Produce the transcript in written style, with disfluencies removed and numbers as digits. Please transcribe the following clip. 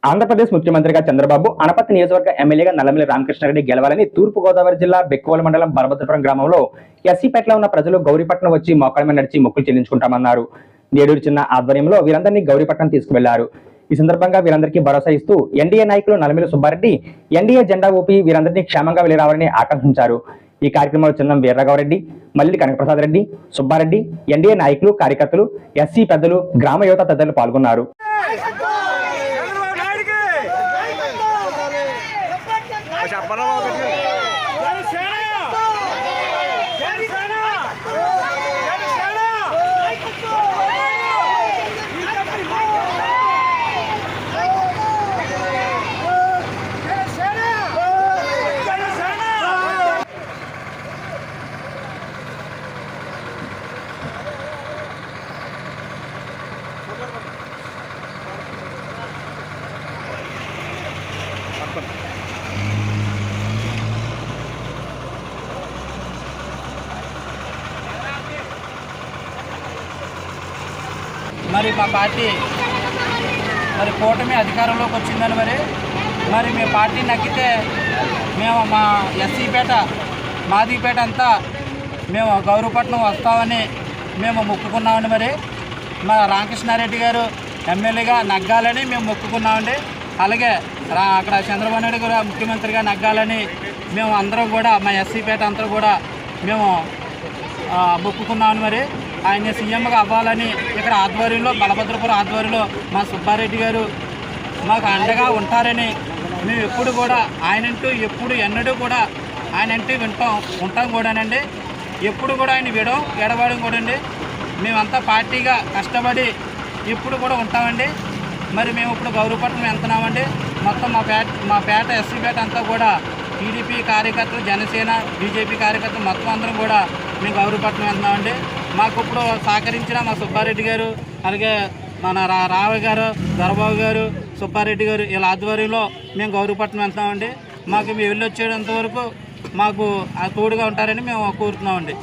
ఆంధ్రప్రదేశ్ ముఖ్యమంత్రిగా చంద్రబాబు అనపర్తి నియోజకవర్గ ఎమ్మెల్యేగా నల్లమిల్లి రామకృష్ణారెడ్డి గెలవాలని తూర్పుగోదావరి జిల్లా బెక్కవోలు మండలం బలభద్రపురం గ్రామంలో ఎస్సీపేటలో ఉన్న ప్రజలు గౌరీపట్నం వచ్చి మోకాళ్ళ మీద నడిచి మొక్కులు చెల్లించుకుంటామన్నారు. నేడూరు చిన్న ఆధ్వర్యంలో వీరందరినీ గౌరీపట్నం తీసుకువెళ్లారు. ఈ సందర్భంగా వీరందరికీ భరోసా ఇస్తూ ఎన్డీఏ నాయకులు నల్లమిల్లి సుబ్బారెడ్డి ఎన్డీఏ జెండా ఊపి వీరందరినీ క్షేమంగా వెళ్లి రావాలని ఆకాంక్షించారు. ఈ కార్యక్రమంలో చిన్నం వీర్రాఘవరెడ్డి, మల్లి కనకప్రసాద్ రెడ్డి, సుబ్బారెడ్డి, ఎన్డీఏ నాయకులు, కార్యకర్తలు, ఎస్సీ పెద్దలు, గ్రామ యువత తదితరులు పాల్గొన్నారు. మరి మా పార్టీ కూటమి అధికారంలోకి వచ్చిందని మరి మీ పార్టీ నక్కితే మేము మా ఎస్సీపేట మాదిపేట అంతా మేము గౌరీపట్నం వస్తామని మేము మొక్కుకున్నామండి. మా రామకృష్ణారెడ్డి గారు ఎమ్మెల్యేగా నగ్గాలని మేము మొక్కుకున్నామండి. అలాగే అక్కడ చంద్రబాబు నాయుడు గారు ముఖ్యమంత్రిగా నగ్గాలని మేము అందరం కూడా మా ఎస్సీపేట అంతా కూడా మేము మొక్కుకున్నామని ఆయన సీఎంగా అవ్వాలని ఇక్కడ ఆధ్వర్యంలో బలభద్రపురం ఆధ్వర్యంలో మా సుబ్బారెడ్డి గారు మాకు అండగా ఉంటారని మేము ఎప్పుడు కూడా ఆయనంటూ ఎప్పుడు ఎన్నడూ కూడా ఆయనంటూ ఉంటాం కూడానండి. ఎప్పుడు కూడా ఆయన విడం ఎడవడం కూడండి. మేమంతా పార్టీగా కష్టపడి ఎప్పుడు కూడా ఉంటామండి. మరి మేము ఇప్పుడు గౌరీపట్నం వెళ్తున్నామండి. మొత్తం మా పేట ఎస్సీపేట అంతా కూడా టీడీపీ కార్యకర్తలు, జనసేన, బీజేపీ కార్యకర్తలు మొత్తం అందరం కూడా మేము గౌరీపట్నం వెళ్తున్నామండి. మాకు ఇప్పుడు సహకరించిన మా సుబ్బారెడ్డి గారు, అలాగే మన రావు గారు, దొరబాబు గారు, సుబ్బారెడ్డి గారు వీళ్ళ ఆధ్వర్యంలో మేము గౌరీపట్నం వెళ్తున్నామండి. మాకు మేము వెళ్ళి వచ్చేంత వరకు మాకు తోడుగా ఉంటారని మేము కోరుతున్నామండి.